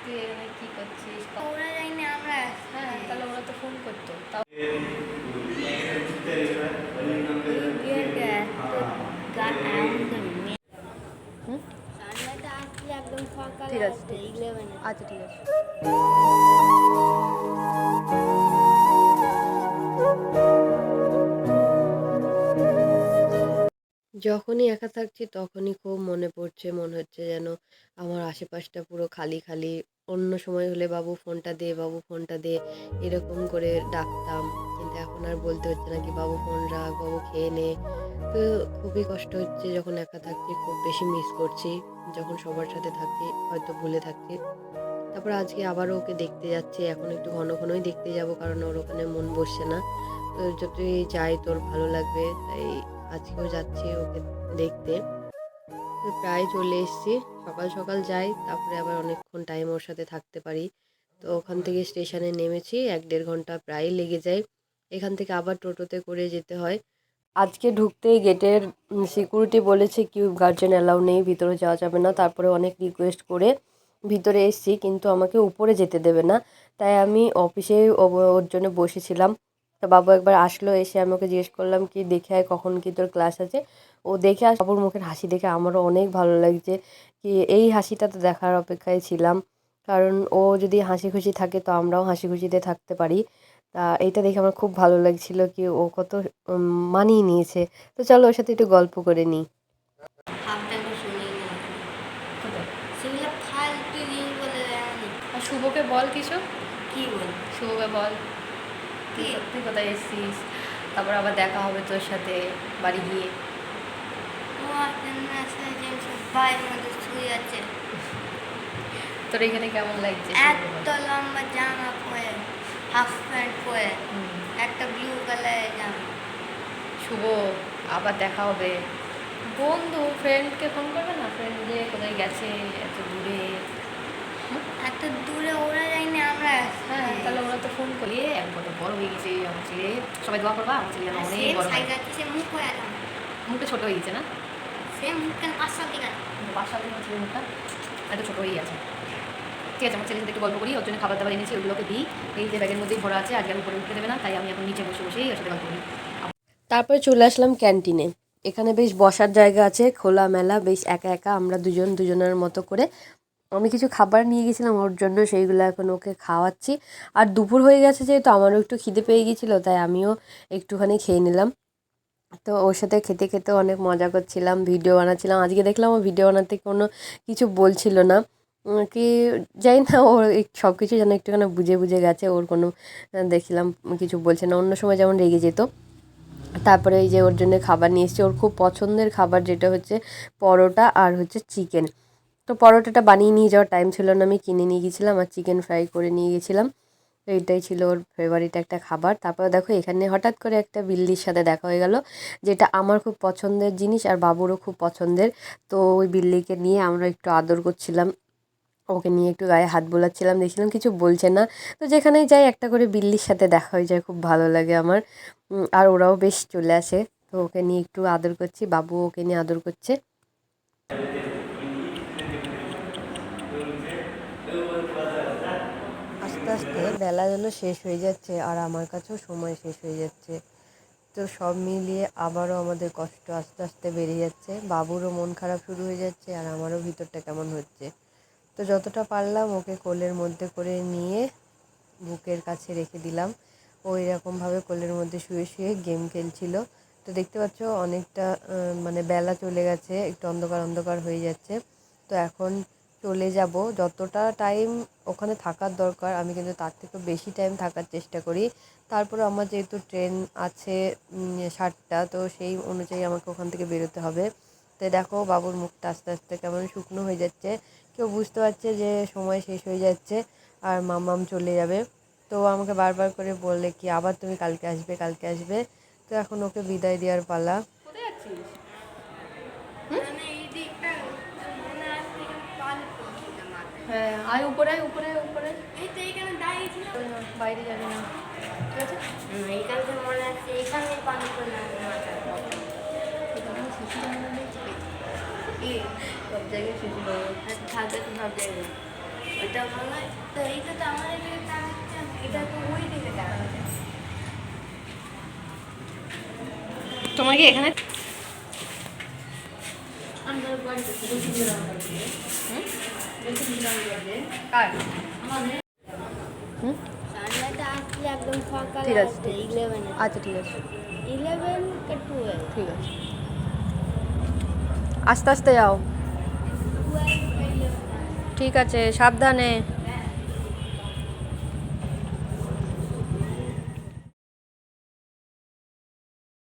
তুই এখানে কি করছিস? ওরা যাইনি আমরা। হ্যাঁ, তাহলে ওরা তো ফোন করতো। তাও হুম, একদম সকালে ঠিক আছে, ঠিক আছে। 11 আচ্ছা, ঠিক আছে। যখনই একা থাকছি তখনই খুব মনে পড়ছে, মনে হচ্ছে যেন আমার আশেপাশটা পুরো খালি খালি। অন্য সময় হলে বাবু ফোনটা দে, বাবু ফোনটা দে, এরকম করে ডাকতাম। কিন্তু এখন আর বলতে হচ্ছে না কি বাবু ফোন রাখ, বাবু খেয়ে নে। তো খুবই কষ্ট হচ্ছে যখন একা থাকছি, খুব বেশি মিস করছি। যখন সবার সাথে থাকি হয়তো ভুলে থাকছি। তারপর আজকে আবারও ওকে দেখতে যাচ্ছি, এখন একটু ঘন ঘনই দেখতে যাব, কারণ ওর ওখানে মন বসছে না। তো যদি যাই তোর ভালো লাগবে, তাই আজকেও যাচ্ছি ওকে দেখতে। তো প্রায় চলে এসেছি। সকাল সকাল যাই, তারপরে আবার অনেকক্ষণ টাইম ওর সাথে থাকতে পারি। তো ওখান থেকে স্টেশনে নেমেছি, 1-1.5 ঘন্টা প্রায় লেগে যায়। এখান থেকে আবার টোটোতে করে যেতে হয়। আজকে ঢুকতেই গেটের সিকিউরিটি বলেছে কি গার্জেন অ্যালাউ নেই, ভিতরে যাওয়া যাবে না। তারপরে অনেক রিকোয়েস্ট করে ভিতরে এসেছি, কিন্তু আমাকে উপরে যেতে দেবে না। তাই আমি অফিসেই ওর জন্য বসেছিলাম। তো বাবু একবার আসলো, এসে আমি ওকে জিজ্ঞেস করলাম কি দেখে আয় কখন কি তোর ক্লাস আছে। ও দেখে বাবুর মুখের হাসি দেখে আমারও অনেক ভালো লাগছে। কি এই হাসিটা তো দেখার অপেক্ষায় ছিলাম, কারণ ও যদি হাসি খুশি থাকে তো আমরাও হাসি খুশিতে থাকতে পারি। তা এইটা দেখে আমার খুব ভালো লাগছিল কি ও কত উম, মানিয়ে নিয়েছে। তো চলো ওর সাথে একটু গল্প করে নিই। হাফটাকে শুনেই না কোথায়? সেগুলো ফালতু জিনিস বলে আমি আর শুভকে বল কিছু। কি বল শুভকে বল তুই কি তুই কোথায় এসেছিস, তারপর আবার দেখা হবে তোর সাথে বাড়ি গিয়ে। ও আপনার আছে যে সবাই মধ্যে শুয়ে আছে তোর এখানে কেমন লাগছে শুভকে বল। এত লম্বা জামা পরে হাফ প্যান্ট পরে হুম, একটা ব্লু কালারের জামা শুভ আবার দেখা হবে। বন্ধু ফ্রেন্ডকে ফোন করবে না, ফ্রেন্ড যে কোথায় গেছে এত দূরে। হুম, এত দূরে ওরা যায়নি আমরা হ্যাঁ, তাহলে ওরা তো ফোন করলে এক কত বড় হয়ে গেছে আমার ছেলে। সবাই দোয়া করবা আমার ছেলে যেন অনেক সেম বড় হয়। সাইজ আছে সে মুখ হয়ে আছে মুখটা ছোট হয়ে গেছে না? সেম মুখ কেন 5 সাল থেকে বাসার জন্য ছেলে মুখটা এত ছোট হয়ে আছে। ঠিক আছে, আমার ছেলের সাথে একটু গল্প করি, ওর জন্য খাবার দাবার এনেছি, ওগুলোকে দিই। এই যে ব্যাগের মধ্যেই ভরা আছে, আজকে আমি উপরে উঠতে দেবে না, তাই আমি এখন নিচে বসে বসেই ওর সাথে গল্প করি। তারপরে চলে আসলাম ক্যান্টিনে। এখানে বেশ বসার জায়গা আছে, খোলামেলা, বেশ একা একা আমরা দুজন দুজনের মতো করে। আমি কিছু খাবার নিয়ে গেছিলাম ওর জন্য, সেইগুলো এখন ওকে খাওয়াচ্ছি। আর দুপুর হয়ে গেছে যেহেতু আমারও একটু খিদে পেয়ে গিয়েছিলো, তাই আমিও একটুখানি খেয়ে নিলাম। তো ওর সাথে খেতে খেতে অনেক মজা করছিলাম, ভিডিও বানাচ্ছিলাম। আজকে দেখলাম ও ভিডিও বানাতে কোনো কিছু বলছিল না। কি জানি না, ওর সব কিছু যেন একটুখানি বুঝে বুঝে গেছে। ওর কোনো দেখছিলাম কিছু বলছে না, অন্য সময় যেমন রেগে যেত। তারপরে এই যে ওর জন্য খাবার নিয়ে এসেছি, ওর খুব পছন্দের খাবার যেটা হচ্ছে পরোটা আর হচ্ছে চিকেন। তো পরোটাটা বানিয়ে নিয়ে যাওয়ার টাইম ছিল না, আমি কিনে নিয়ে গেছিলাম, আর চিকেন ফ্রাই করে নিয়ে গেছিলাম। তো এইটাই ছিল ওর ফেভারিট একটা খাবার। তারপরে দেখো এখানে হঠাৎ করে একটা বিল্লির সাথে দেখা হয়ে গেল, যেটা আমার খুব পছন্দের জিনিস আর বাবুরও খুব পছন্দের। তো ওই বিল্লিকে নিয়ে আমরা একটু আদর করছিলাম, ওকে নিয়ে একটু গায়ে হাত বোলাচ্ছিলাম, দেখছিলাম কিছু বলছে না। তো যেখানেই যাই একটা করে বিল্লির সাথে দেখা হয়ে যায়, খুব ভালো লাগে আমার। আর ওরাও বেশ চলে আসে। তো ওকে নিয়ে একটু আদর করছি, বাবু ওকে নিয়ে আদর করছে। আস্তে আস্তে বেলা যেন শেষ হয়ে যাচ্ছে, আর আমার কাছেও সময় শেষ হয়ে যাচ্ছে। তো সব মিলিয়ে আবারও আমাদের কষ্ট আস্তে আস্তে বেড়ে যাচ্ছে, বাবুরও মন খারাপ শুরু হয়ে যাচ্ছে, আর আমারও ভিতরটা কেমন হচ্ছে। তো যতটা পারলাম ওকে কোলের মধ্যে করে নিয়ে বুকের কাছে রেখে দিলাম। ও এরকমভাবে কোলের মধ্যে শুয়ে শুয়ে গেম খেলছিল। তো দেখতে পাচ্ছ অনেকটা মানে বেলা চলে গেছে, একটু অন্ধকার অন্ধকার হয়ে যাচ্ছে। তো এখন চলে যাব, যতটা টাইম ওখানে থাকার দরকার আমি কিন্তু তার থেকে বেশি টাইম থাকার চেষ্টা করি। তারপরে আমার যেহেতু ট্রেন আছে 7টা, তো সেই অনুযায়ী আমাকে ওখান থেকে বেরোতে হবে। তো দেখো বাবুর মুখটা আস্তে আস্তে কেমন শুকনো হয়ে যাচ্ছে, কেউ বুঝতে পারছে যে সময় শেষ হয়ে যাচ্ছে আর মাম্মাম চলে যাবে। তো আমাকে বারবার করে বললে কি আবার তুমি কালকে আসবে, কালকে আসবে। তো এখন ওকে বিদায় দেওয়ার পালা। কোথায় যাচ্ছিস? হ্যাঁ, আয় উপরে, আয় উপরে, উপরে। বাইরে যাবি না, ঠিক আছে? এইখান থেকে মনে হচ্ছে এইখানে পানি চলে সব জায়গায় শিশু থাকবে তো সব জায়গায় ওইটা এটা ভালো হয়। তো এইটা তো আমাদের দিকে তাকাচ্ছে না, এটা তো ওই দিকে তাকাচ্ছে। তোমার কি এখানে কার সানলাইটটা আসলে একদম ফাঁকা ঠিক আছে, ঠিক আছে। 11 আচ্ছা ঠিক আছে 11 কে 12 ঠিক আছে, আস্তে আস্তে যাও। ঠিক আছে, সাবধানে।